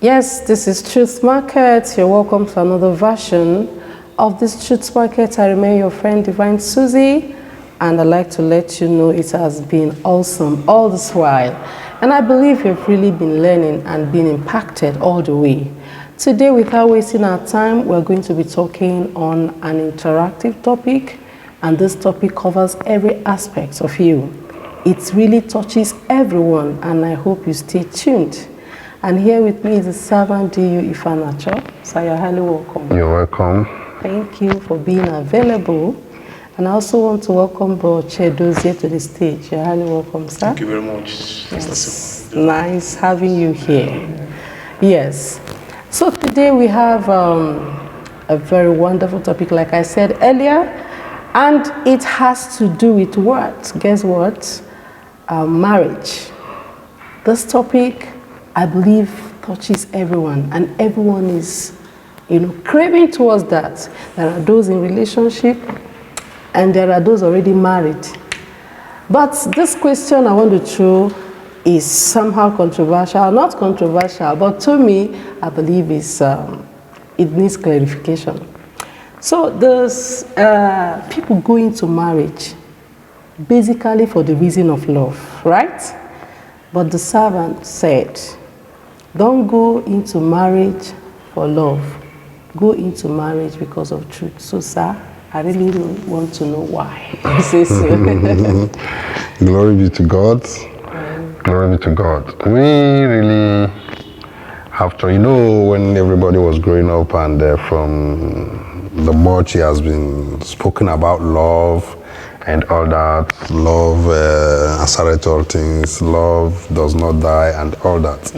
Yes, this is Truth Market. You're welcome to another version of this Truth Market. I remain your friend Divine Susie, and I'd like to let you know it has been awesome all this while. And I believe you've really been learning and been impacted all the way. Today, without wasting our time, we're going to be talking on an interactive topic, and this topic covers every aspect of you. It really touches everyone, and I hope you stay tuned. And here with me is the servant D.U. Ifanacho. So you're highly welcome. You're welcome. Thank you for being available. And I also want to welcome Bro Chedozie to the stage. You're highly welcome, sir. Thank you very much. Yes. Nice having you here. Yes. So today we have a very wonderful topic, like I said earlier, and it has to do with what? Guess what? Marriage. This topic, I believe, touches everyone, and everyone is, craving towards that. There are those in relationship, and there are those already married. But this question I want to throw is somehow controversial. Not controversial, but to me, I believe it needs clarification. So there's people go into marriage basically for the reason of love, right? But the servant said, don't go into marriage for love. Go into marriage because of truth. So, sir, I really want to know why you say so. Glory be to God. Glory be to God. We really have to, when everybody was growing up and from the much he has been spoken about love and all that, love answereth all things, love does not die and all that.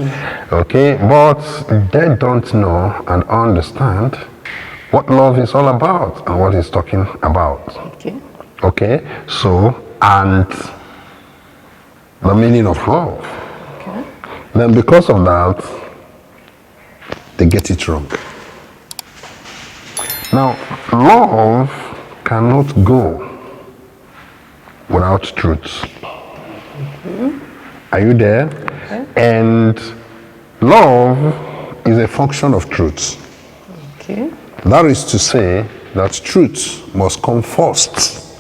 Okay, but they don't know and understand what love is all about and what he's talking about. Okay, so, and the meaning of love. Okay. Then because of that, they get it wrong. Now, love cannot go without truth. Are you there? Okay. And love is a function of truth. Okay. That is to say that truth must come first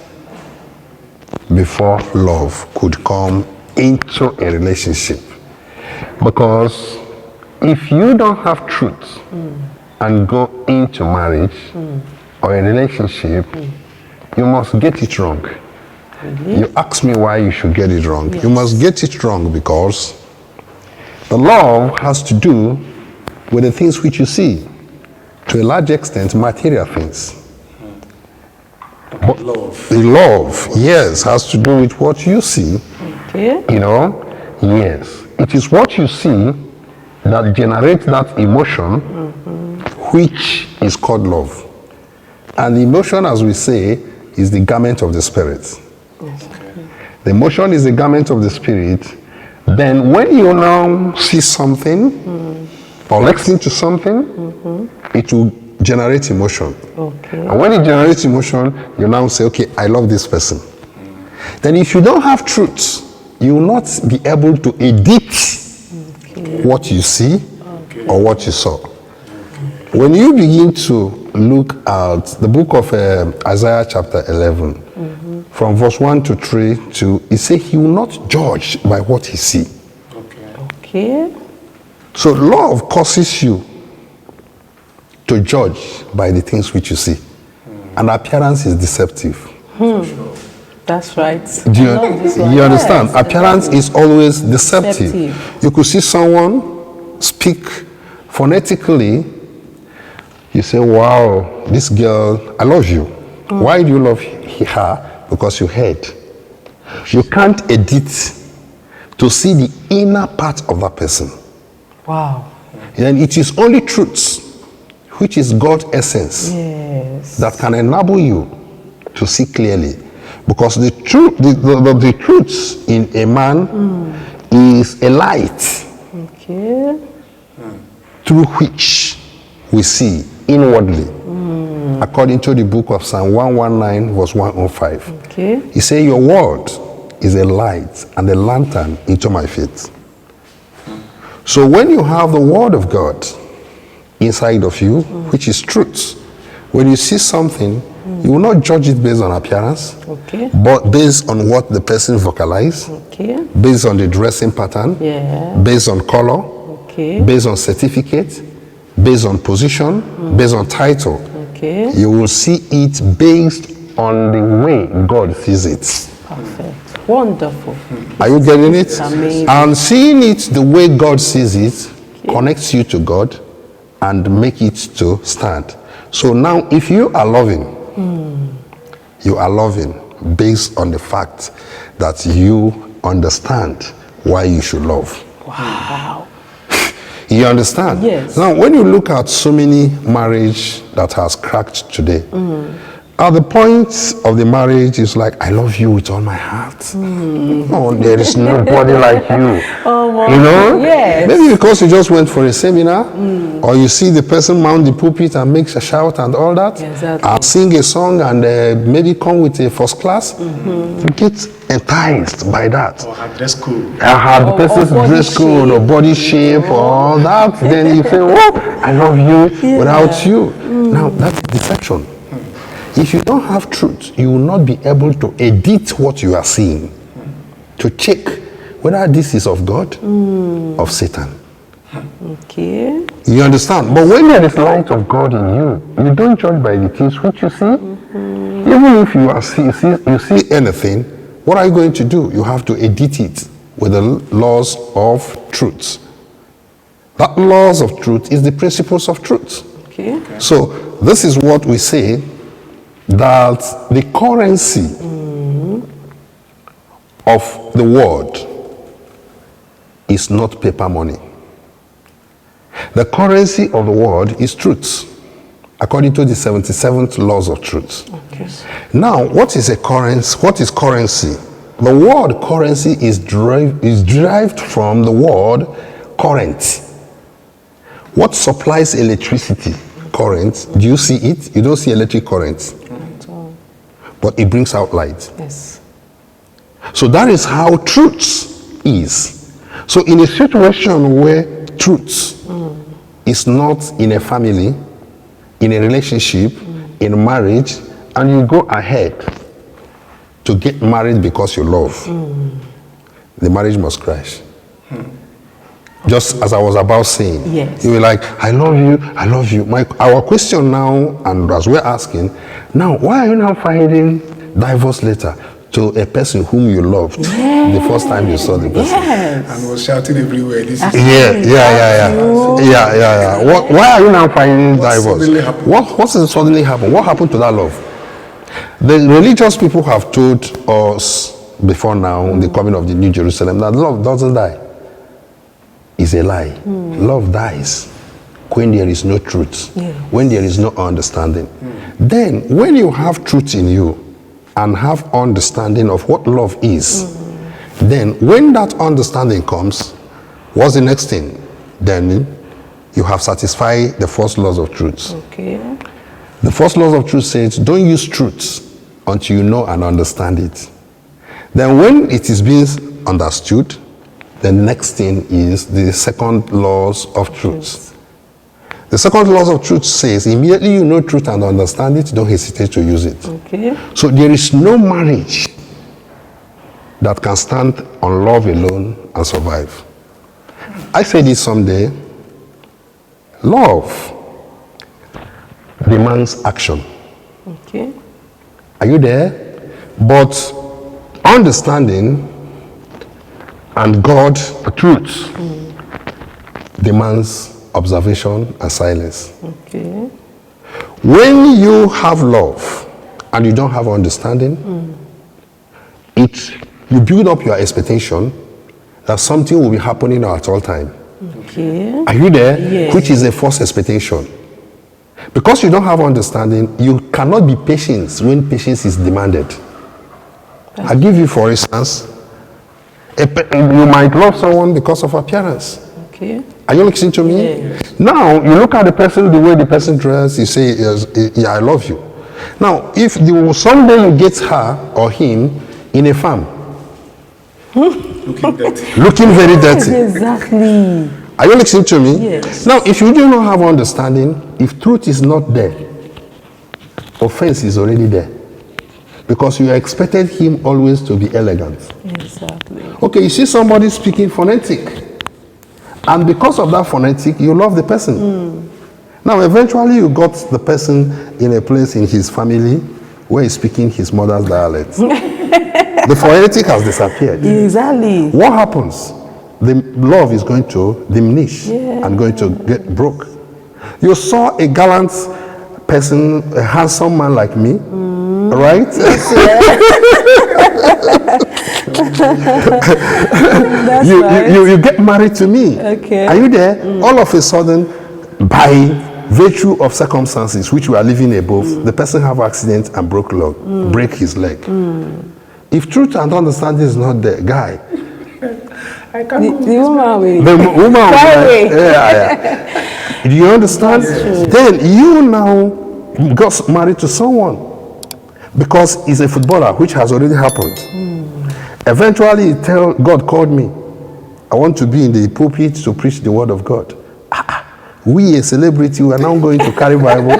before love could come into a relationship. Because if you don't have truth and go into marriage or a relationship, you must get it wrong. Really? You ask me why you should get it wrong. Yes. You must get it wrong because the love has to do with the things which you see, to a large extent, material things. But the love, yes, has to do with what you see. Okay. Yes. It is what you see that generates that emotion, which is called love. And the emotion, as we say, is the garment of the spirit. Okay. The emotion is the garment of the spirit. Then when you now see something or listen to something, it will generate emotion. Okay. And when it generates emotion, you now say, okay, I love this person. Then if you don't have truth, you will not be able to edit what you see or what you saw. When you begin to look at the book of Isaiah chapter 11, from verse 1 to 3, it says he will not judge by what he see. Okay. So love causes you to judge by the things which you see. And appearance is deceptive. That's right. Do you understand? Yes, appearance is always deceptive. You could see someone speak phonetically. You say, wow, this girl, I love you. Why do you love her? Because you heard. You can't edit to see the inner part of that person. Wow. And it is only truth, which is God's essence, yes, that can enable you to see clearly. Because the truth in a man is a light through which we see inwardly, according to the book of Psalm 119, verse 105. Okay. He said, your word is a light and a lantern into my feet. So when you have the word of God inside of you, which is truth, when you see something, you will not judge it based on appearance, but based on what the person vocalized, based on the dressing pattern, based on color, based on certificate, based on position, based on title. You will see it based on the way God sees it. Perfect. Wonderful. Are you getting it? Amazing. And seeing it the way God sees it connects you to God and make it to stand. So now if you are loving, you are loving based on the fact that you understand why you should love. Wow. You understand? Yes. Now when you look at so many marriage that has cracked today, at the point of the marriage is like, I love you with all my heart. No, there is nobody like you. You know? Yes. Maybe because you just went for a seminar, or you see the person mount the pulpit and makes a shout and all that, and sing a song and maybe come with a first class. You get enticed by that. Or her dress code. The person's dress code or body shape or all that. Then you say, oh, I love you without you. Now, that's deception. If you don't have truth, you will not be able to edit what you are seeing to check whether this is of God, of Satan. Okay. You understand? But when there is light of God in you, you don't judge by the things which you see. Even if you see anything, what are you going to do? You have to edit it with the laws of truth. That laws of truth is the principles of truth. Okay. So this is what we say, that the currency of the world is not paper money. The currency of the world is truth, according to the 77th laws of truth. Okay. Now, what is a currency? What is currency? The word currency is derived from the word current. What supplies electricity? Current. Do you see it? You don't see electric current. But it brings out light. Yes. So that is how truth is. So in a situation where truth is not in a family, in a relationship, in marriage, and you go ahead to get married because you love, the marriage must crash. Just as I was about saying, you were like, I love you, I love you. Our question now, and as we're asking, now, why are you now finding divorce letter to a person whom you loved the first time you saw the person? And was shouting everywhere. This is Why are you now finding divorce? Suddenly happened? What suddenly happened? What happened to that love? The religious people have told us before now, the coming of the New Jerusalem, that love doesn't die. It's a lie. Love dies when there is no truth, when there is no understanding. Then, when you have truth in you and have understanding of what love is, then when that understanding comes, what's the next thing? Then you have satisfied the first laws of truth. Okay. The first laws of truth says, don't use truth until you know and understand it. Then when it is being understood, the next thing is the second laws of truth. The second laws of truth says, immediately you know truth and understand it, don't hesitate to use it. Okay. So there is no marriage that can stand on love alone and survive. I said this someday, love demands action. Okay. Are you there? But understanding and God, truth, demands observation and silence. Okay. When you have love and you don't have understanding, you build up your expectation that something will be happening at all time. Okay. Are you there? Yes. Which is a false expectation. Because you don't have understanding, you cannot be patient when patience is demanded. I'll give you, for instance, you might love someone because of appearance. Okay. Are you listening to me? Yes. Now, you look at the person, the way the person dressed, you say, yeah, I love you. Now, if someday you get her or him in a farm, looking dirty. looking very dirty, Exactly. Are you listening to me? Yes. Now, if you do not have understanding, if truth is not there, offense is already there. Because you expected him always to be elegant. Exactly. Okay, you see somebody speaking phonetic. And because of that phonetic, you love the person. Now, eventually you got the person in a place in his family where he's speaking his mother's dialect. The phonetic has disappeared. Exactly. What happens? The love is going to diminish and going to get broke. You saw a gallant person, a handsome man like me, right? That's right. You get married to me. Okay. Are you there? All of a sudden, by virtue of circumstances which we are living above, the person have accident and break his leg. If truth and understanding is not there, guy, I can't go The woman will. the woman will be Cry like, yeah. Do you understand? Then you now got married to someone because he's a footballer, which has already happened. Eventually, God called me. I want to be in the pulpit to preach the word of God. We, a celebrity, we are now going to carry Bible.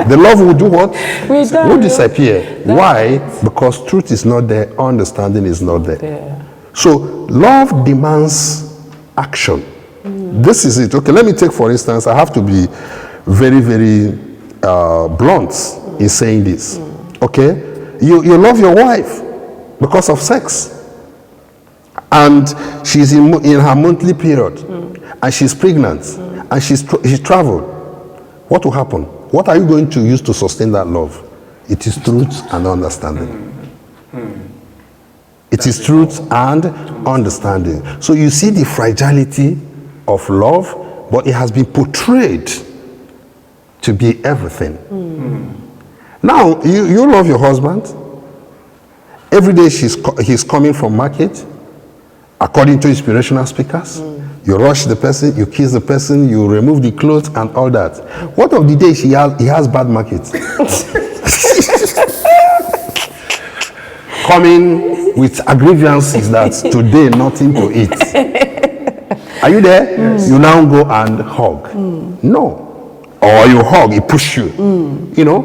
The love will do what? Will disappear. Why? Because truth is not there, understanding is not there. So love demands action. This is it. Okay, let me take for instance, I have to be very, very blunt in saying this. Okay, you love your wife because of sex, and she's in her monthly period, and she's pregnant, and she's traveled. What will happen? What are you going to use to sustain that love? It is truth and understanding. It is truth and understanding. So you see the fragility of love, but it has been portrayed to be everything. Now, you love your husband. Every day he's coming from market, according to inspirational speakers. You rush the person, you kiss the person, you remove the clothes and all that. What of the day he has bad market? Coming with grievances that today nothing to eat. Are you there? Yes. You now go and hug. No. Or you hug, he push you. You know,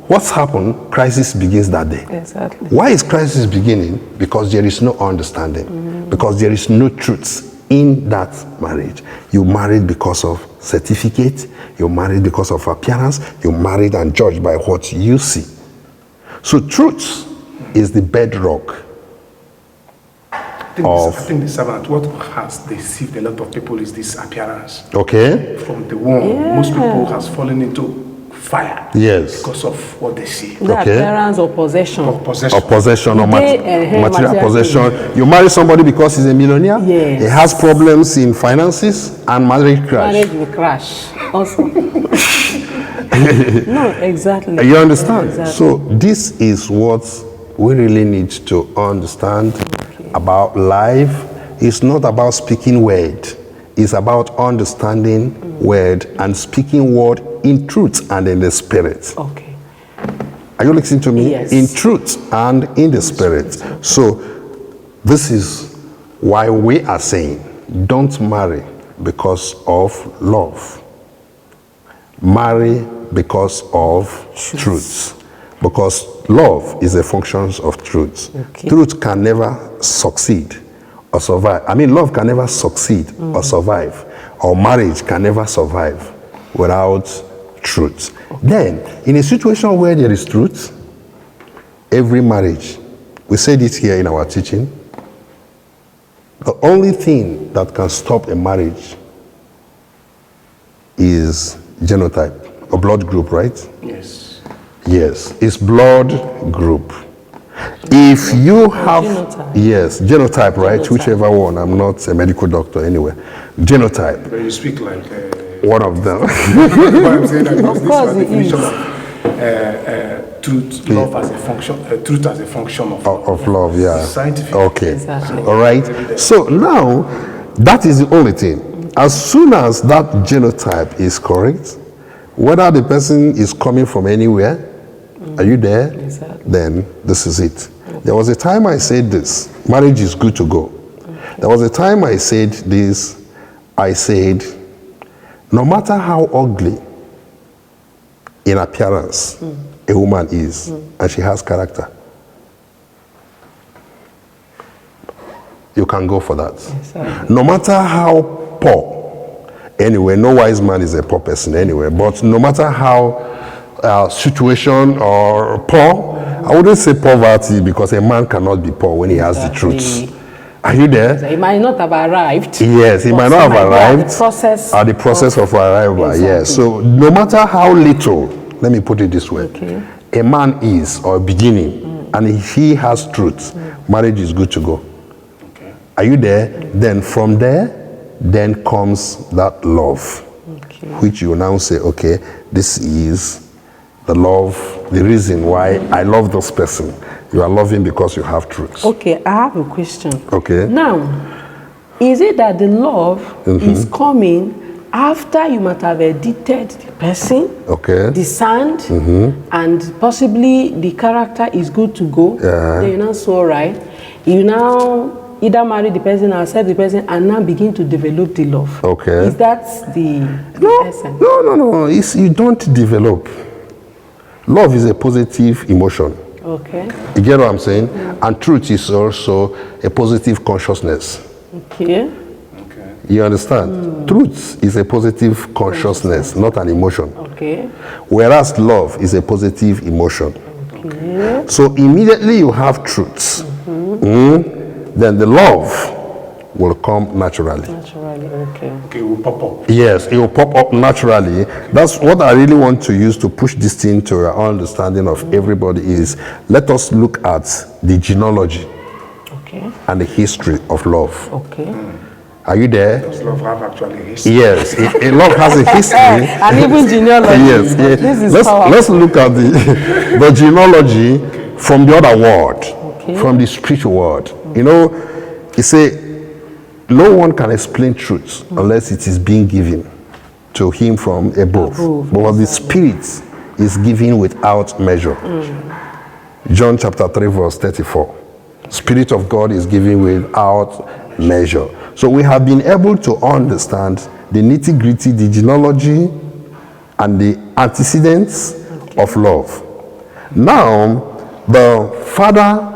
what's happened? Crisis begins that day. Exactly. Why is crisis beginning? Because there is no understanding. Because there is no truth in that marriage. You married because of certificate. You married because of appearance. You married and judged by what you see. So truth is the bedrock. I think the servant, what has deceived a lot of people is this appearance. Okay. From the womb, most people has fallen into fire. Yes. Because of what they see. The appearance or possession. Of possession. Or possession or material material possession. You marry somebody because he's a millionaire. Yes. He has problems in finances and marriage crash. Marriage will crash. Also. No, exactly. You understand? Exactly. So this is what we really need to understand about life. It's not about speaking word. It's about understanding word and speaking word in truth and in the spirit. Okay. Are you listening to me? Yes. In truth and in the spirit. So this is why we are saying, don't marry because of love. Marry because of truth. Because love is a function of truth. Okay. Truth can never succeed or survive. I mean, love can never succeed or survive. Or marriage can never survive without truth. Then, in a situation where there is truth, every marriage, we said it here in our teaching, the only thing that can stop a marriage is genotype, or blood group, right? Yes. Yes, it's blood group. If you have, genotype. yes, genotype, right? Genotype. Whichever one. I'm not a medical doctor anyway. Genotype, But you speak like... one of them. what I'm saying, that Of this course was it definition is. of truth, love as a function, truth as a function of love, yeah. Scientific. Okay. Exactly. All right. So now, that is the only thing. As soon as that genotype is correct, whether the person is coming from anywhere, are you there? Exactly. Then this is it. There was a time I said this, marriage is good to go. There was a time I said this, I said, no matter how ugly in appearance a woman is, and she has character, you can go for that. Exactly. No matter how poor, anyway, no wise man is a poor person anyway, but no matter how situation or poor, I wouldn't say poverty because a man cannot be poor when he has the truth. Are you there? So he might not have arrived. Yes, he might not have arrived. At the process of arrival, Exactly. yes. So no matter how little, let me put it this way, a man is or beginning, and if he has truth, marriage is good to go. Okay. Are you there? Then from there, then comes that love, which you now say, okay, this is the love, the reason why I love this person. You are loving because you have truth. Okay, I have a question. Okay. Now, is it that the love is coming after you might have edited the person, Okay. discerned, and possibly the character is good to go? Then you now so right. You now either marry the person or accept the person and now begin to develop the love. Okay. Is that the essence? No. You don't develop. Love is a positive emotion. Okay. You get what I'm saying? And truth is also a positive consciousness. Okay. Okay. You understand? Truth is a positive consciousness, not an emotion. Okay. Whereas love is a positive emotion. Okay. So immediately you have truth, then the love will come naturally. Naturally, okay. Okay, we'll pop up. Yes, it will pop up naturally. That's what I really want to use to push this thing to our understanding of everybody is, let us look at the genealogy Okay. and the history of love. Okay. Are you there? Does love have actually history? Yes, love has a history. And even genealogy. Yes, This is powerful. let's look at the genealogy from the other world, from the spiritual world. You know, you say, no one can explain truth unless it is being given to him from above. But the Spirit is given without measure. John chapter 3 verse 34. Spirit of God is given without measure. So we have been able to understand the nitty-gritty, the genealogy, and the antecedents of love. Now, the father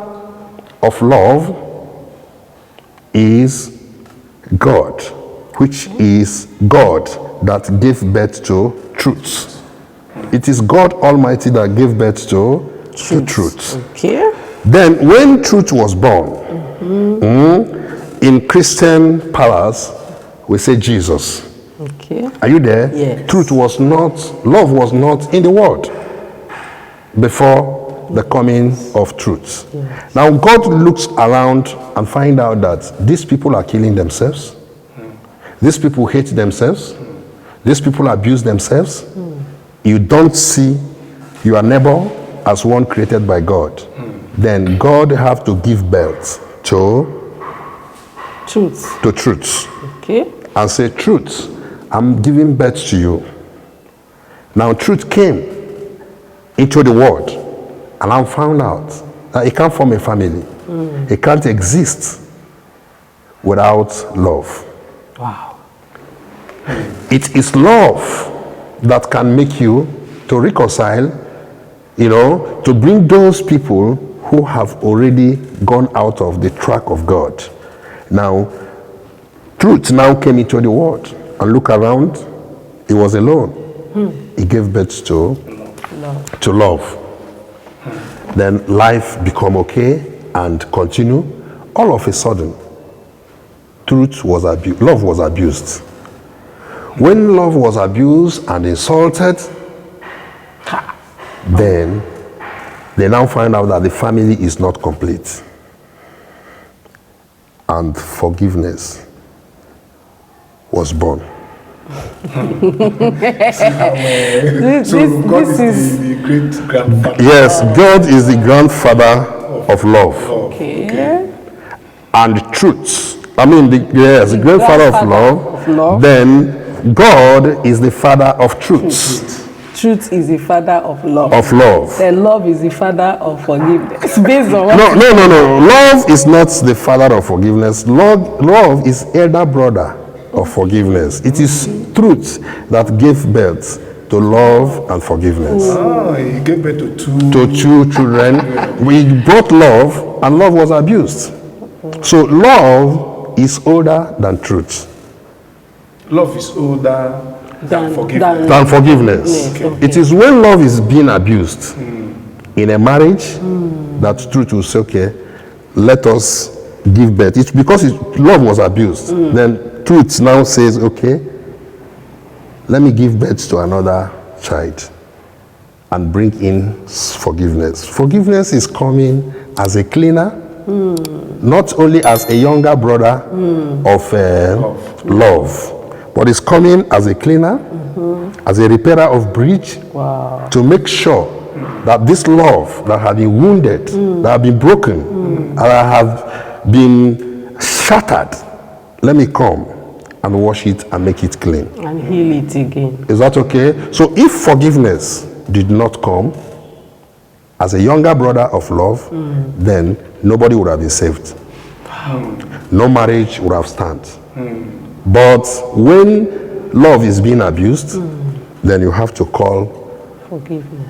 of love is God, which is God that gave birth to truth. It is God Almighty that gave birth to truth. Okay. Then when truth was born, in Christian palace, we say Jesus. Okay. Are you there? Yes. Truth was not, love was not in the world before the coming of truth. Yes. Now God looks around and find out that these people are killing themselves. These people hate themselves. These people abuse themselves. You don't see your neighbor as one created by God. Then God have to give birth to truth. Okay. And say, truth, I'm giving birth to you. Now truth came into the world, and I found out that it can't form a family. It can't exist without love. Wow. It is love that can make you to reconcile, to bring those people who have already gone out of the track of God. Now, truth now came into the world, and look around, he was alone. He gave birth to love. Then life become okay and continue. All of a sudden, love was abused. When love was abused and insulted, then they now find out that the family is not complete. And forgiveness was born. So God is the great grandfather. Yes, God is the grandfather of love. Okay. And truth. The grandfather of love. Then God is the father of truth. Truth is the father of love. Of love. Then love is the father of forgiveness. Based on what No. Love is not the father of forgiveness. Love is elder brother. of forgiveness. It is truth that gave birth to love and forgiveness. Oh, he gave birth to To two children. We brought love, and love was abused. So love is older than truth. Love is older than forgiveness. Than forgiveness. Okay. It is when love is being abused in a marriage that truth will say, okay, let us give birth. It's because love was abused. Then truth now says, okay, let me give birth to another child and bring in forgiveness. Forgiveness is coming as a cleaner, not only as a younger brother of love, but it's coming as a cleaner, as a repairer of breach, to make sure that this love that had been wounded, that had been broken, that have been shattered, let me come and wash it and make it clean. And heal it again. Is that okay? So if forgiveness did not come as a younger brother of love, then nobody would have been saved. No marriage would have stand. But when love is being abused, then you have to call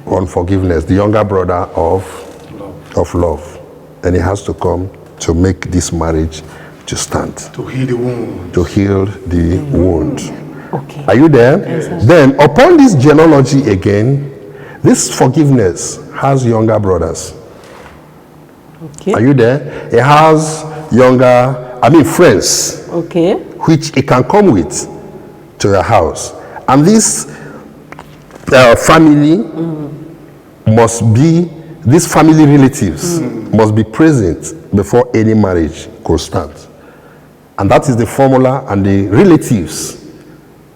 on forgiveness, the younger brother of love. And he has to come to make this marriage to stand. To heal the wound. To heal the wound. Okay. Are you there? Yes, then upon this genealogy again, this forgiveness has younger brothers. Okay. Are you there? It has friends. Okay. Which it can come with to your house. And this family must be, these family relatives must be present before any marriage could start. And that is the formula, and the relatives,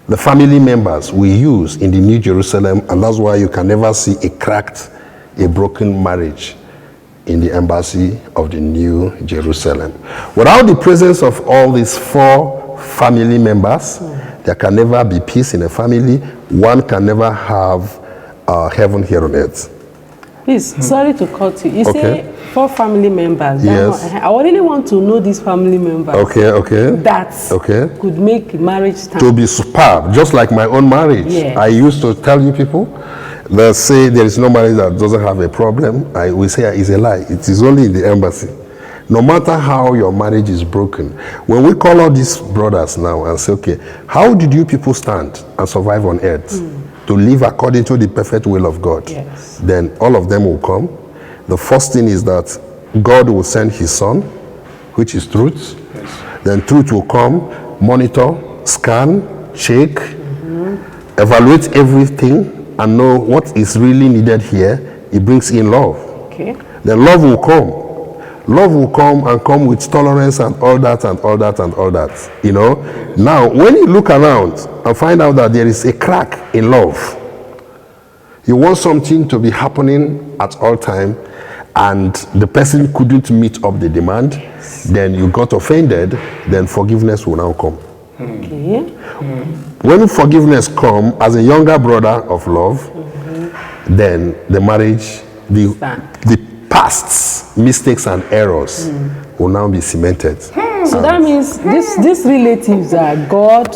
the family members we use in the New Jerusalem, and that's why you can never see a broken marriage in the embassy of the New Jerusalem. Without the presence of all these four family members, there can never be peace in a family. One can never have heaven here on earth. Please, sorry to cut you. You say 4 family members. Yes. I really want to know these family members. Okay. That could make marriage stand. To be superb, just like my own marriage. Yes. I used to tell you people that say there is no marriage that doesn't have a problem. We say it's a lie. It is only in the embassy. No matter how your marriage is broken, when we call all these brothers now and say, okay, how did you people stand and survive on earth to live according to the perfect will of God? Yes. Then all of them will come. The first thing is that God will send his son, which is truth. Yes. Then truth will come, monitor, scan, check, evaluate everything and know what is really needed here. It brings in love. Okay. Then love will come. Love will come and come with tolerance and all that and all that and all that. You know? Now, when you look around and find out that there is a crack in love, you want something to be happening at all time, and the person couldn't meet up the demand, then you got offended, then forgiveness will now come. Okay. When forgiveness comes as a younger brother of love, then the marriage, the past mistakes and errors will now be cemented. So that means these relatives are God,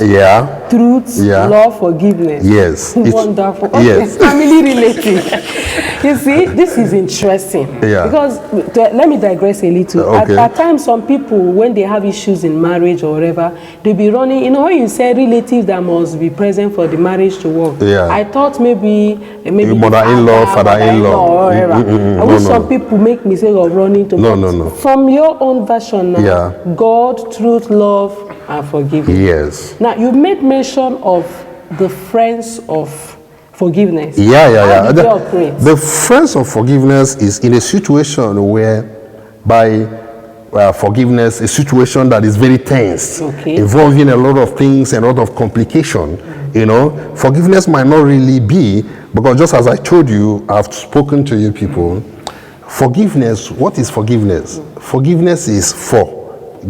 truth, love, forgiveness. Yes. Wonderful. Okay. Yes. Family relatives. You see, this is interesting. Yeah. Because, let me digress a little. Okay. At times, some people, when they have issues in marriage or whatever, they'll be running, when you say relatives that must be present for the marriage to work, I thought maybe mother-in-law, father-in-law, or whatever. I wish some people make mistake of running to No. From your own version now, God, truth, love, and forgiveness. Yes. Now, you made mention of the friends of forgiveness. Yeah. How did they operate? The friends of forgiveness is in a situation where, by forgiveness, a situation that is very tense, involving a lot of things and a lot of complication. Forgiveness might not really be, because just as I told you, I've spoken to you people. Forgiveness, what is forgiveness? Forgiveness is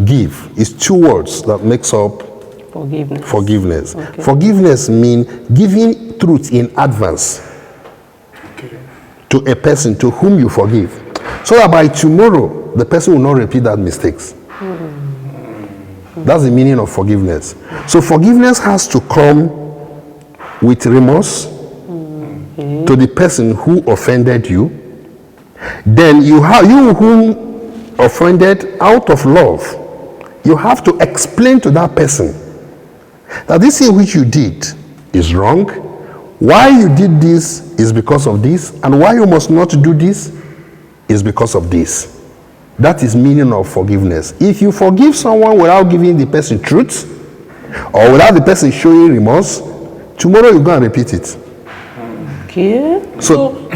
give. It's 2 words that makes up forgiveness. Okay. Forgiveness means giving truth in advance to a person to whom you forgive, so that by tomorrow the person will not repeat that mistakes. That's the meaning of forgiveness. So forgiveness has to come with remorse to the person who offended you. Then you who offended, out of love, you have to explain to that person that this thing which you did is wrong. Why you did this is because of this, and why you must not do this is because of this. That is meaning of forgiveness. If you forgive someone without giving the person truth, or without the person showing remorse, tomorrow you go and repeat it. Okay. So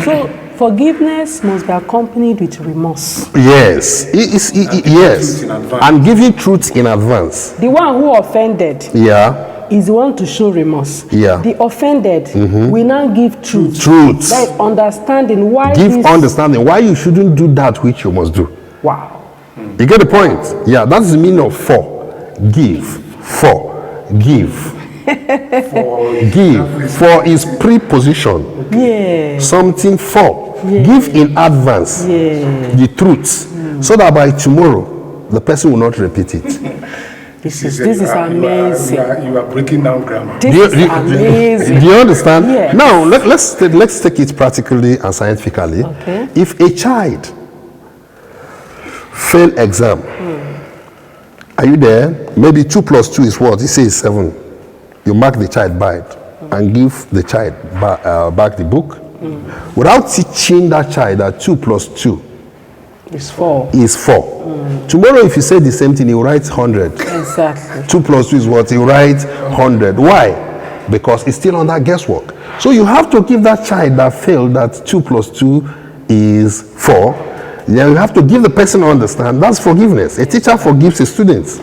forgiveness must be accompanied with remorse. Yes. Yes. And giving truth in advance. The one who offended. Yeah. Is the one to show remorse. Yeah. The offended will now give truth. Truth. Like understanding why. Give understanding why you shouldn't do that which you must do. Wow. You get the point? Yeah, that's the meaning of for. Give. For. Give. Give. For is preposition. Yeah. Something for. Yeah. Give in advance. Yeah. The truth. So that by tomorrow, the person will not repeat it. This is amazing. You are breaking down grammar. This is amazing. Do you understand? Yes. Now, let's take it practically and scientifically. Okay. If a child fail exam, are you there? Maybe 2 plus 2 is what? It says 7. You mark the child bad and give the child back the book. Without teaching that child that 2 plus 2 is 4. Tomorrow, if you say the same thing, he will write 100. Exactly. 2 plus 2 is what? He will write 100. Why? Because it's still under guesswork. So you have to give that child that failed that 2 plus 2 is 4. Then you have to give the person to understand. That's forgiveness. A teacher forgives his students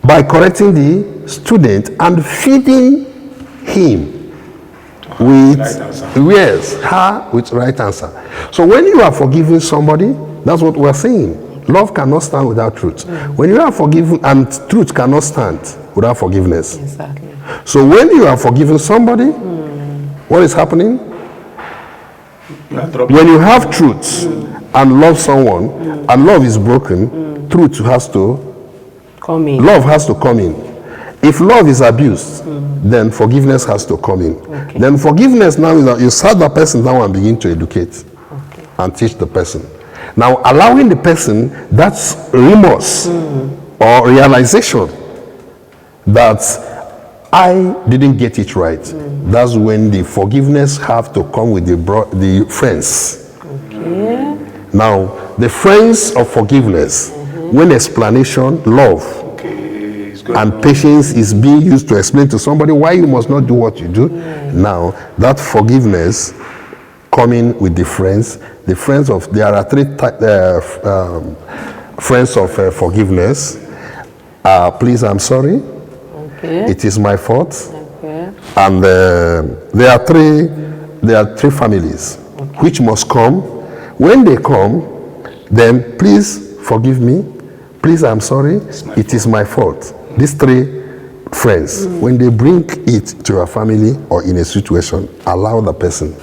by correcting the student and feeding him with her with right answer. So when you are forgiving somebody, that's what we're saying. Love cannot stand without truth. When you are forgiven, and truth cannot stand without forgiveness. Exactly. So when you are forgiving somebody, what is happening? When you have truth and love someone, and love is broken, truth has to come in. Love has to come in. If love is abused, then forgiveness has to come in. Okay. Then forgiveness now is that you sit that person down and begin to educate and teach the person. Now allowing the person that's remorse or realization that I didn't get it right. That's when the forgiveness have to come with the friends. Okay. Now the friends of forgiveness, when explanation, love, and patience is being used to explain to somebody why you must not do what you do. Now that forgiveness coming with the friends of, there are 3 friends of forgiveness. Please, I'm sorry. Okay. It is my fault. Okay. And there are three families which must come. When they come, then please forgive me. Please, I'm sorry. It is my fault. These 3 friends, when they bring it to your family or in a situation, allow the person,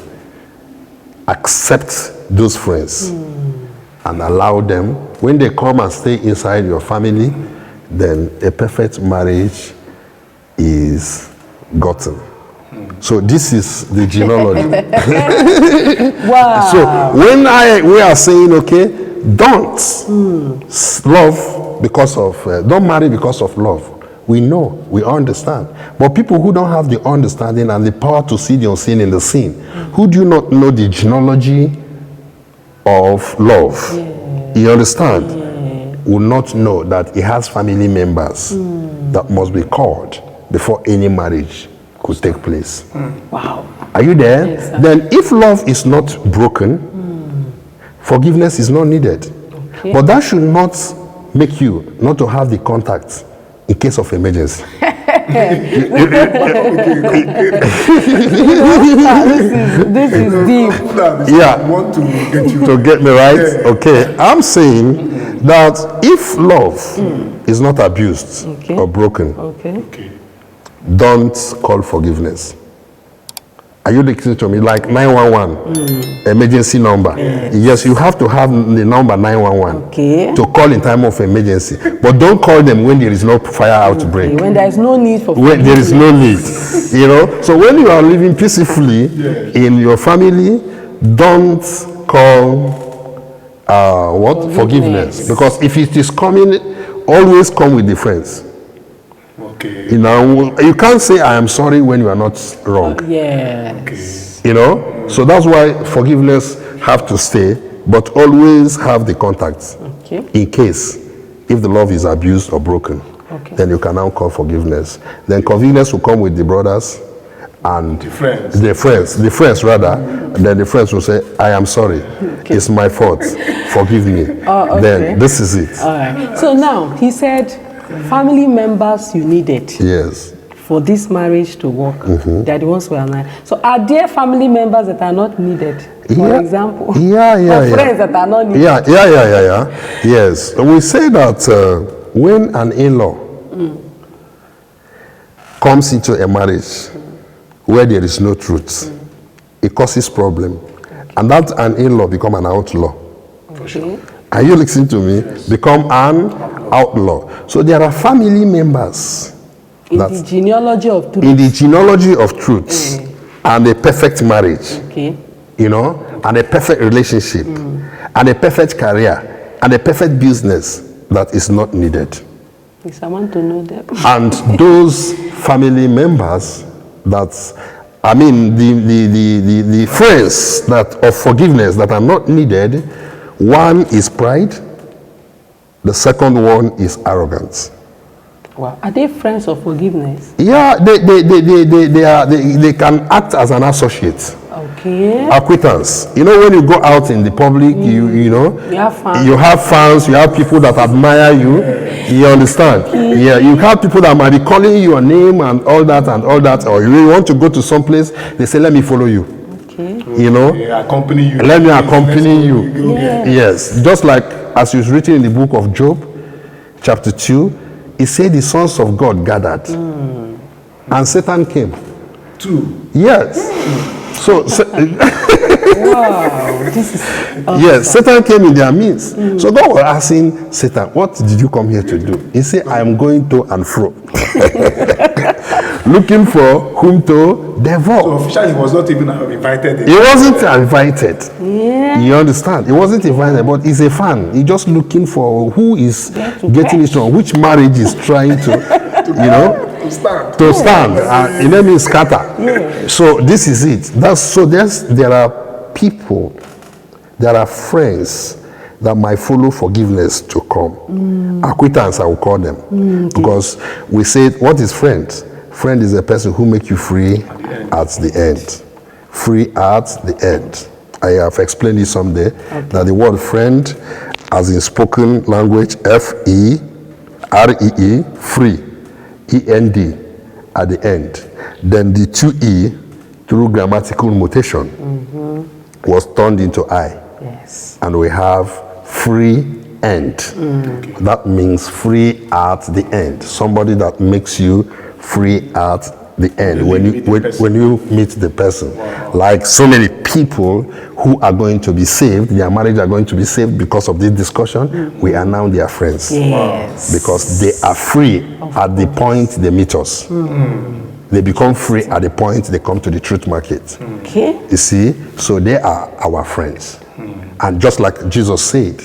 accept those friends, and allow them. When they come and stay inside your family, then a perfect marriage is gotten. So this is the genealogy. Wow. So when we are saying, okay, don't love because of, don't marry because of love. We know, we understand. But people who don't have the understanding and the power to see the unseen in the seen, who do not know the genealogy of love, you understand, will not know that it has family members that must be called before any marriage could take place. Wow. Are you there? Yes, then if love is not broken, forgiveness is not needed. Okay. But that should not make you not to have the contact in case of emergency. This is deep. Yeah. Want to get you To get me right? Okay. I'm saying that if love is not abused or broken, Okay. Okay. don't call forgiveness. Are you listening to me? Like 911, emergency number. Yes, you have to have the number 911 to call in time of emergency. But don't call them when there is no fire outbreak. When there is no need for when there is no need, you know. So when you are living peacefully in your family, don't call forgiveness. Because if it is coming, always come with the friends. Okay. You know, you can't say I am sorry when you are not wrong. Yes. You know, so that's why forgiveness have to stay, but always have the contacts. In case if the love is abused or broken, then you can now call forgiveness. Then forgiveness will come with the brothers and the friends rather. And then the friends will say, I am sorry. It's my fault. Forgive me. Then this is it. All right. So now he said, family members you needed. Yes. For this marriage to work, they are the ones who are not. So are there family members that are not needed? For example, friends that are not needed. Yes. We say that when an in-law comes into a marriage where there is no truth, it causes problem, and that an in-law become an outlaw. For sure. Are you listening to me? Yes. Become an outlaw. So there are family members in the genealogy of truth. In the genealogy of truth, and a perfect marriage, you know, and a perfect relationship, and a perfect career, and a perfect business that is not needed. Yes, I want to know them. And those family members the friends that of forgiveness that are not needed, one is pride, the second one is arrogance. Wow. Are they friends of forgiveness? Yeah, they can act as an associate. Acquaintance. You know, when you go out in the public, you know, you have fans, you have people that admire you. You understand? Yeah, you have people that might be calling your name and all that, or you want to go to some place, they say, let me follow you. You know, accompany you. Let me accompany you. Yes, just like as is written in the book of Job, chapter 2, it said the sons of God gathered, and Satan came. Yes. So wow, this is awesome. Yes, Satan came in their midst. So God was asking Satan, what did you come here to do? He said, I am going to and fro. Looking for whom to devour. So officially he was not even invited. He wasn't invited. You understand? He wasn't invited, but he's a fan. He's just looking for who is getting it wrong, which marriage is trying to, you know, to stand. And it means scatter. So this is it. There are people, there are friends that might follow forgiveness to come. Acquaintance, I will call them. Because we said, what is friends? Friend is a person who makes you free at the end. Free at the end. I have explained it someday, that the word friend, as in spoken language, F-E-R-E-E, free, E-N-D, at the end. Then the 2-E, through grammatical mutation, was turned into I. Yes. And we have free end. That means free at the end. Somebody that makes you free at the end when you meet the person. Like so many people who are going to be saved, their marriage are going to be saved because of this discussion, we are now their friends. Yes. Because they are free at the point they meet us. They become free at the point they come to the truth market. You see, so they are our friends. And just like Jesus said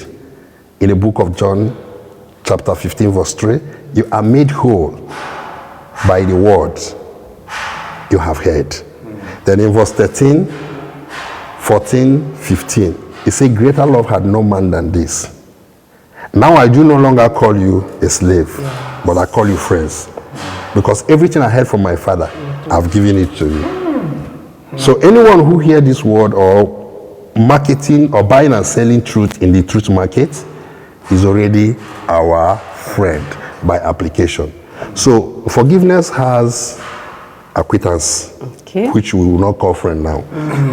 in the book of John, chapter 15, verse 3, you are made whole by the words you have heard. Then in verse 13, 14, 15, it says, greater love had no man than this. Now I do no longer call you a slave, but I call you friends. Because everything I heard from my Father, I've given it to you. So anyone who hears this word or marketing or buying and selling truth in the truth market is already our friend by application. So forgiveness has acquaintance, which we will not call friend now.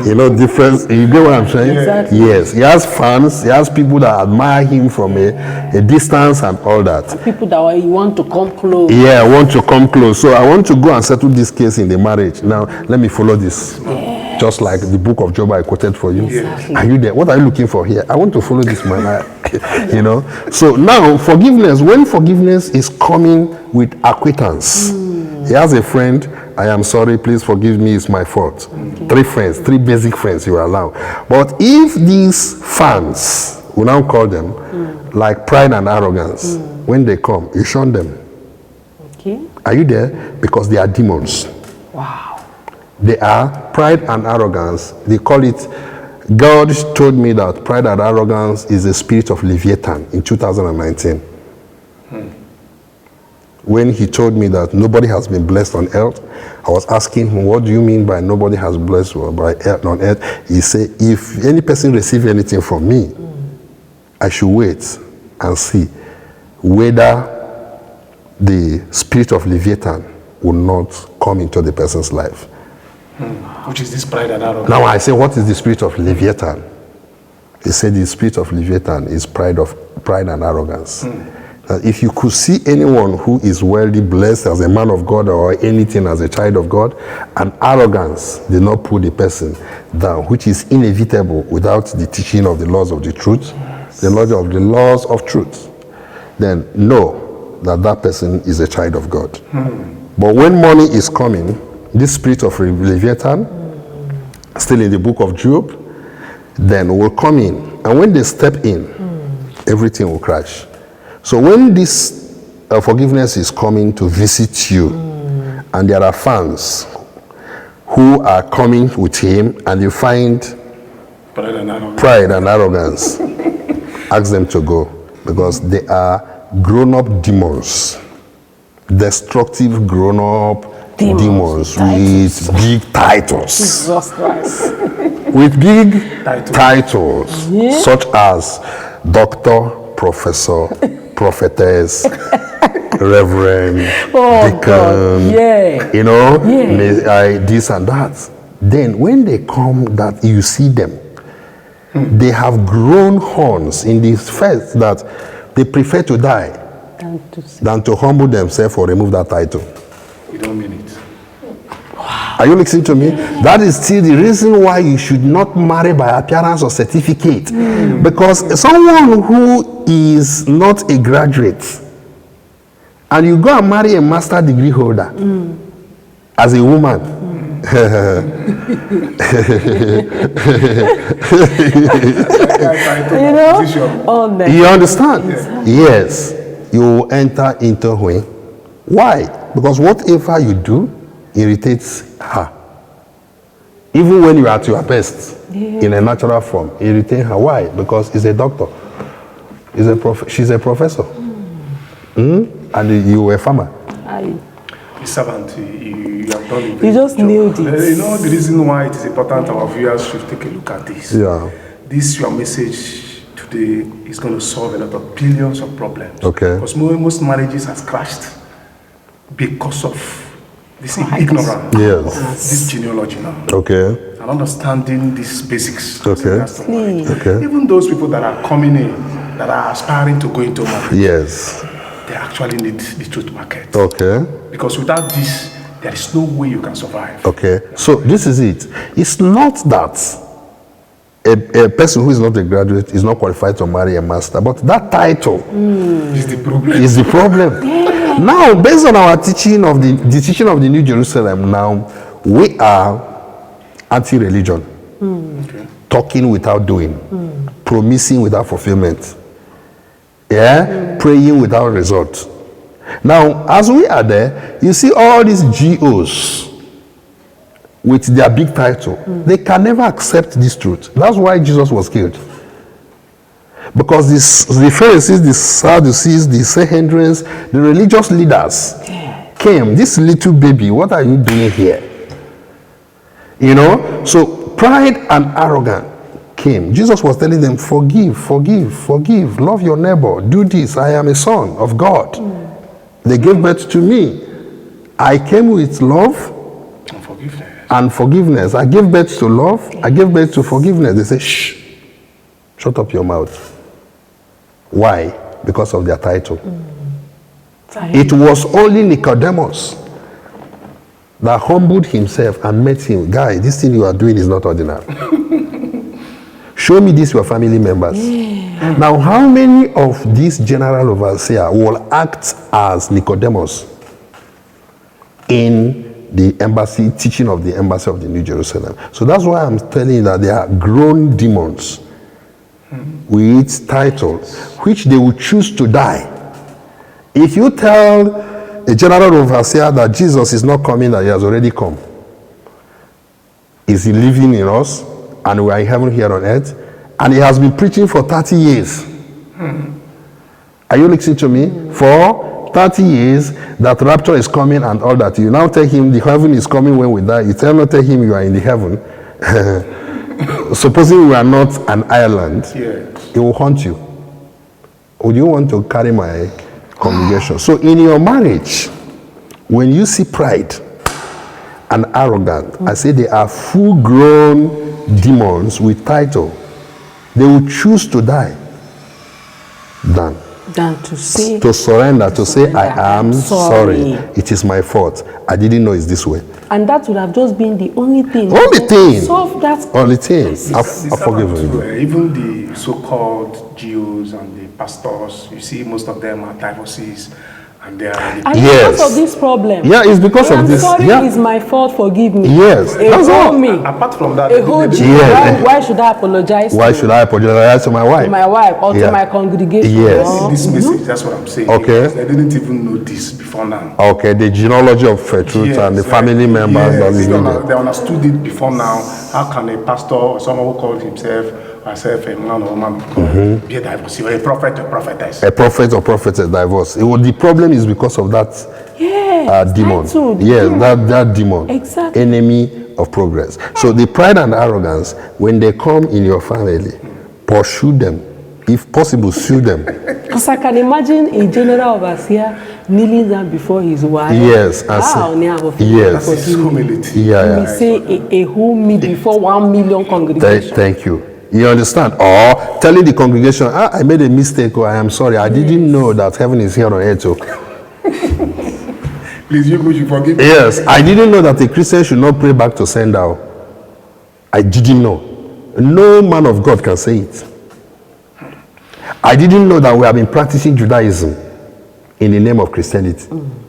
You know, difference. You get what I'm saying? Exactly. Yes. He has fans. He has people that admire him from a distance and all that. And people that you want to come close. Yeah, I want to come close. So I want to go and settle this case in the marriage. Now, let me follow this. Just like the book of Job I quoted for you. Exactly. Are you there? What are you looking for here? I want to follow this man. You know. So now forgiveness, when forgiveness is coming with acquittance. He has a friend, I am sorry, please forgive me, it's my fault. 3 friends, 3 basic friends you allow. But if these fans, we now call them, like pride and arrogance, when they come, you shun them. Okay. Are you there? Because they are demons. Wow. They are pride and arrogance. They call it, God told me that pride and arrogance is a spirit of Leviathan in 2019. When he told me that nobody has been blessed on earth, I was asking him, what do you mean by nobody has blessed by earth, on earth? He said, if any person receives anything from me, I should wait and see whether the spirit of Leviathan will not come into the person's life. Which is this pride and arrogance. Now I say, what is the spirit of Leviathan? He said the spirit of Leviathan is pride and arrogance. That if you could see anyone who is wealthy, blessed as a man of God or anything as a child of God, and arrogance did not pull the person down, which is inevitable without the teaching of the laws of the truth, the knowledge of the laws of truth, then know that that person is a child of God. But when money is coming, this spirit of Leviathan, still in the book of Job, then will come in. And when they step in, everything will crash. So when this forgiveness is coming to visit you, and there are fans who are coming with him, and you find pride and arrogance, ask them to go, because they are grown-up demons, destructive grown-up demons with big titles. Jesus Christ. With big titles, such as doctor, professor, prophetess, reverend, deacon, you know, this and that. Then when they come, that you see them, they have grown horns in the faith that they prefer to die than to humble themselves or remove that title. You don't mean it. Are you listening to me? That is still the reason why you should not marry by appearance or certificate. Because someone who is not a graduate, and you go and marry a master degree holder as a woman, you know? You understand? Yes. You will enter into when? Why? Because whatever you do irritates her. Even when you are at your best, in a natural form, irritate her. Why? Because he's a doctor. She's a professor. And you were a farmer. The servant, you have done it. You just nailed it. You know the reason why it is important our viewers should take a look at this. Yeah. This your message today is going to solve a lot of billions of problems. Okay. Because most marriages has crashed because of this ignorance. Yes. This genealogy now. Okay. And understanding these basics. Okay. Okay. Even those people that are coming in, that are aspiring to go into marriage. Yes. They actually need the truth market. Okay. Because without this, there is no way you can survive. Okay. So this is it. It's not that a person who is not a graduate is not qualified to marry a master, but that title Is the problem. is the problem. Now, based on our teaching of the teaching of the New Jerusalem, now we are anti-religion, talking without doing, promising without fulfillment, praying without result. Now, as we are there, you see all these GOs with their big title, they can never accept this truth. That's why Jesus was killed. Because the Pharisees, the Sadducees, the Sanhedrins, the religious leaders came, this little baby, what are you doing here? You know, so pride and arrogance came. Jesus was telling them, forgive, love your neighbor, do this, I am a son of God. They gave birth to me. I came with love and forgiveness. I gave birth to love, I gave birth to forgiveness. They say, shh, shut up your mouth. Why? Because of their title. It was only Nicodemus that humbled himself and met him. Guy, this thing you are doing is not ordinary. Show me this, your family members. Yeah. Now, how many of these general overseer will act as Nicodemus in the embassy, teaching of the embassy of the New Jerusalem? So that's why I'm telling you that they are grown demons with titles, which they will choose to die. If you tell a general overseer that Jesus is not coming, that he has already come, is he living in us? And we are in heaven here on earth, and he has been preaching for 30 years. Are you listening to me? For 30 years, that rapture is coming and all that. You now tell him the heaven is coming when we die. You tell him you are in the heaven. Supposing we are not an island, it will haunt you. Would you want to carry my congregation? So in your marriage, when you see pride and arrogance, I say they are full-grown demons with title. They will choose to die than to surrender, to say, I am sorry. It is my fault. I didn't know it's this way. And that would have just been the only thing. Only thing. Solve that. Only thing. I've forgiven you. Even the so-called Jews and the pastors, you see, most of them are divorcees. And they are and because of this problem. Yeah, it's because of this. I'm sorry, it's my fault, forgive me. Yes, that's all. Me. Apart from that, why should I apologize? Why should I apologize to my wife? To my wife or to my congregation? Yes. This message, that's what I'm saying. Okay. They didn't even know this before now. Okay, the genealogy of truth and the family members. They understood it before now. How can a pastor or someone who called himself a man or woman be a divorcee, or a prophet or prophetess? A prophet or prophetess divorce. The problem is because of that demon. That demon. Exactly. Enemy of progress. So the pride and arrogance, when they come in your family, pursue them. If possible, sue them. Because I can imagine a general overseer kneeling down before his wife. Yes. That's his humility. Yeah. He say, who me before 1 million congregation. Thank you. You understand? Or telling the congregation, I made a mistake, or I am sorry. I didn't know that heaven is here on earth. So. Please, you should forgive me. Yes, I didn't know that a Christian should not pray back to sender. I didn't know. No man of God can say it. I didn't know that we have been practicing Judaism in the name of Christianity.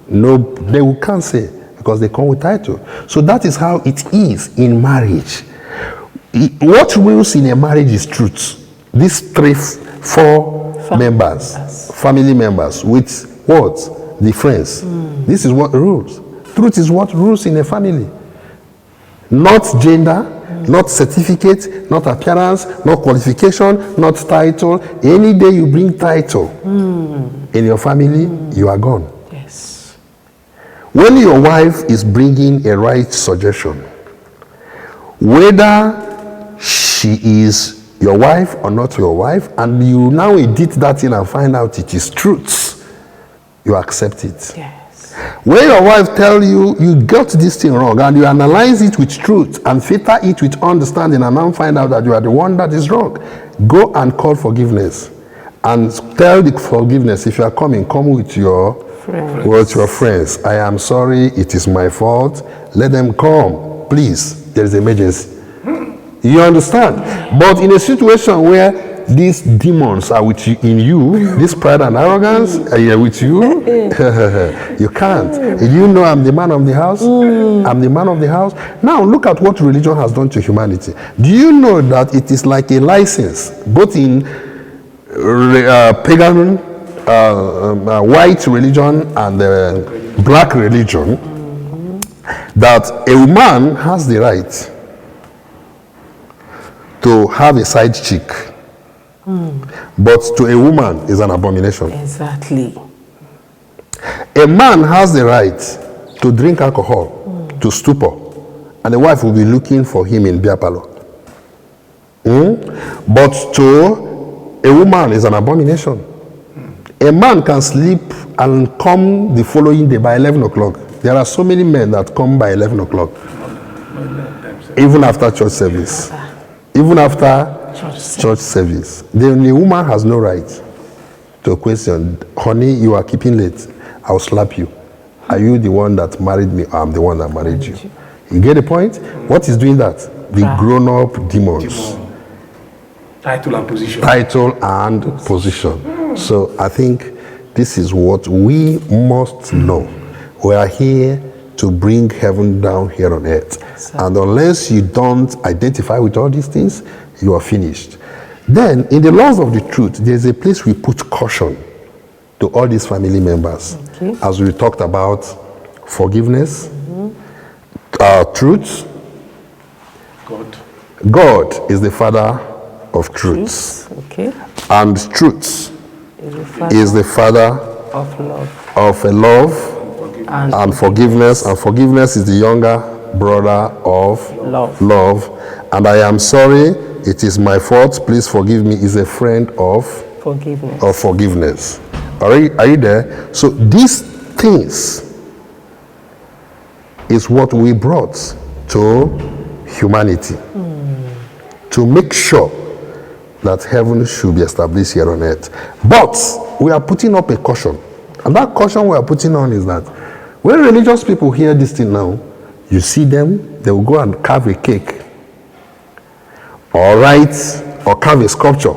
No, they can't say, because they come with title. So that is how it is in marriage. What rules in a marriage is truth. These four members, family members, with what? The friends. This is what rules. Truth is what rules in a family. Not gender, not certificate, not appearance, not qualification, not title. Any day you bring title in your family, you are gone. Yes. When your wife is bringing a right suggestion, whether she is your wife or not your wife, and you now edit that in and find out it is truth, you accept it. Yes. When your wife tells you, you got this thing wrong, and you analyze it with truth and filter it with understanding, and now find out that you are the one that is wrong, go and call forgiveness. And tell the forgiveness, if you are coming, come with your friends. I am sorry, it is my fault. Let them come. Please, there is emergency. You understand? But in a situation where these demons are with you, this pride and arrogance are with you, you can't. You know I'm the man of the house. I'm the man of the house. Now look at what religion has done to humanity. Do you know that it is like a license, both in pagan, white religion and black religion, that a woman has the right to have a side chick, but to a woman is an abomination. Exactly. A man has the right to drink alcohol, to stupor, and the wife will be looking for him in beer parlor. But to a woman is an abomination. A man can sleep and come the following day by 11 o'clock. There are so many men that come by 11 o'clock, even after church service. Even after church service. The woman has no right to question, honey, you are keeping late. I'll slap you. Are you the one that married me, or I'm the one that married you? You get the point? What is doing that? The grown-up demons. Title and position. Title and position. So I think this is what we must know. We are here to bring heaven down here on earth. And unless you don't identify with all these things, you are finished. Then, in the laws of the truth, there's a place we put caution to all these family members. Okay. As we talked about forgiveness, truth. God is the father of truth. Okay. And truth is the father of love. Of a love and forgiveness. And forgiveness is the younger brother of love. And I am sorry, it is my fault, please forgive me, is a friend of forgiveness. Are you there? So these things is what we brought to humanity to make sure that heaven should be established here on earth. But we are putting up a caution. And that caution we are putting on is that when religious people hear this thing now, you see them, they will go and carve a cake or write or carve a sculpture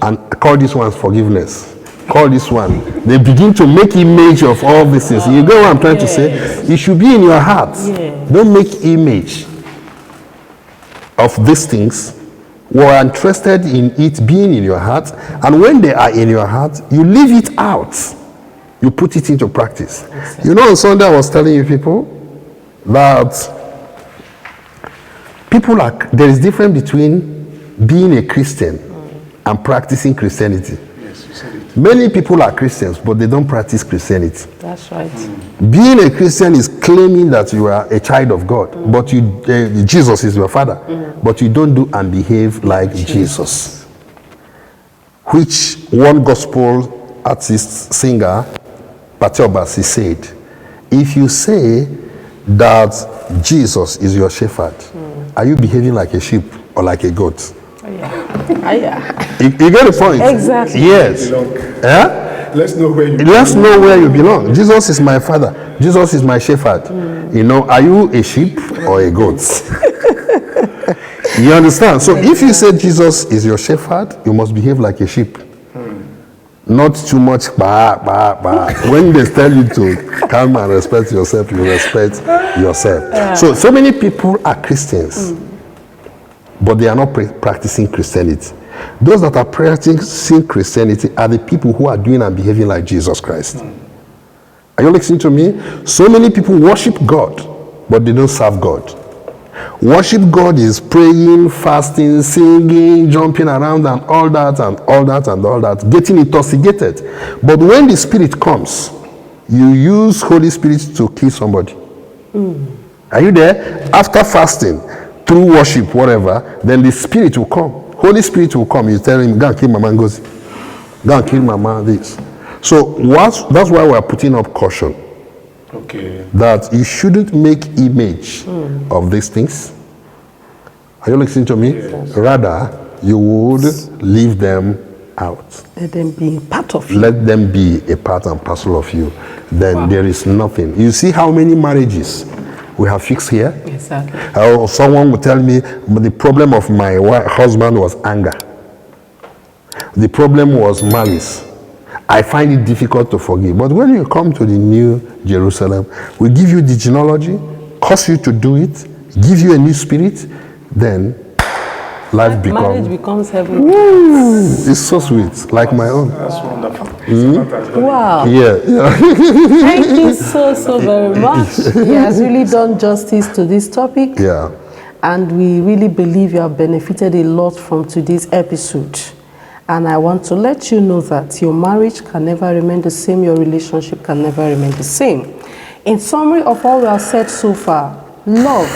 and call this one forgiveness. Call this one. They begin to make image of all these things. You get what I'm trying to say? It should be in your heart. Don't make image of these things. We are interested in it being in your heart, and when they are in your heart, you leave it out. You put it into practice. You know, on Sunday I was telling you people that there is difference between being a Christian and practicing Christianity. Yes, you said it. Many people are Christians, but they don't practice Christianity. That's right. Being a Christian is claiming that you are a child of God, but Jesus is your father, but you don't do and behave like Jesus. Which one gospel artist, singer, Patobasi said, if you say that Jesus is your shepherd, are you behaving like a sheep or like a goat? You get the point? Exactly. Yes. Let's know where you belong. Let's know where you belong. Jesus is my father. Jesus is my shepherd. You know, are you a sheep or a goat? You understand? So if you say Jesus is your shepherd, you must behave like a sheep. Not too much When they tell you to come and respect yourself, you respect yourself. So many people are Christians, but they are not practicing Christianity. Those that are practicing Christianity are the people who are doing and behaving like Jesus Christ. Are you listening to me? So many people worship God, but they don't serve God. Worship God is praying, fasting, singing, jumping around and all that and all that and all that, getting intoxicated. But when the Spirit comes, you use Holy Spirit to kill somebody. Are you there? After fasting, through worship, whatever, then the Spirit will come. Holy Spirit will come. You tell him, go and kill Mama Ngozi. Go and kill Mama this. So that's why we're putting up caution. Okay. That you shouldn't make image of these things. Are you listening to me? Yes. Rather, you would leave them out. Let them be a part of you. Let them be a part and parcel of you. Then there is nothing. You see how many marriages we have fixed here? Exactly. Someone would tell me, the problem of my husband was anger. The problem was malice. I find it difficult to forgive. But when you come to the New Jerusalem, we give you the genealogy, cause you to do it, give you a new spirit, then life becomes... Marriage becomes heaven. It's so sweet, like my own. That's wonderful. Wow. Yeah. Thank you so very much. He has really done justice to this topic. Yeah. And we really believe you have benefited a lot from today's episode. And I want to let you know that your marriage can never remain the same, your relationship can never remain the same. In summary of all we have said so far, love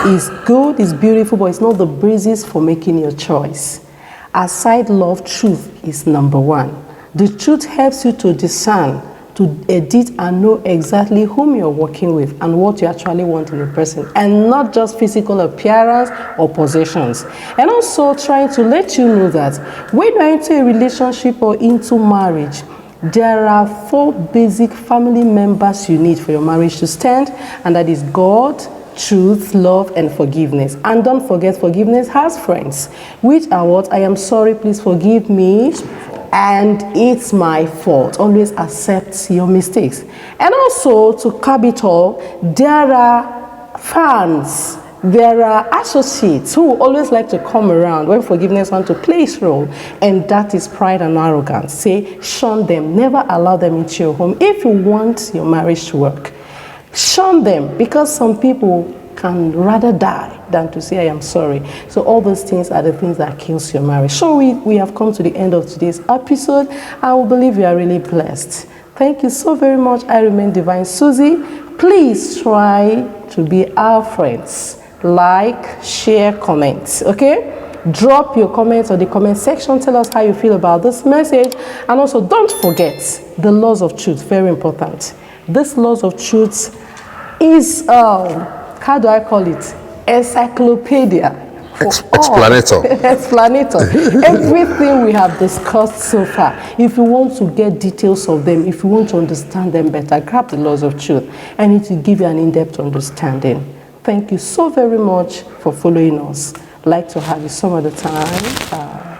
is good, is beautiful, but it's not the basis for making your choice. Aside love, truth is number one. The truth helps you to discern, to edit and know exactly whom you're working with and what you actually want in a person, and not just physical appearance or possessions. And also trying to let you know that when you're into a relationship or into marriage, there are 4 basic family members you need for your marriage to stand, and that is God, truth, love, and forgiveness. And don't forget, forgiveness has friends, which are what? I am sorry, please forgive me, and it's my fault. Always accept your mistakes. And also, to cap it all, there are fans, there are associates who always like to come around when forgiveness wants to play its role, and that is pride and arrogance. Say, shun them, never allow them into your home. If you want your marriage to work, shun them, because some people can rather die than to say I am sorry. So all those things are the things that kills your marriage. So we have come to the end of today's episode. I will believe you are really blessed. Thank you so very much. I remain Divine Susie. Please try to be our friends. Like, share, comment, okay? Drop your comments on the comment section. Tell us how you feel about this message. And also, don't forget the laws of truth, very important. This laws of truth is, how do I call it? Encyclopedia. Explanator. Explanator. Everything we have discussed so far. If you want to get details of them, if you want to understand them better, grab the laws of truth, and it will give you an in-depth understanding. Thank you so very much for following us. Like to have you some other time.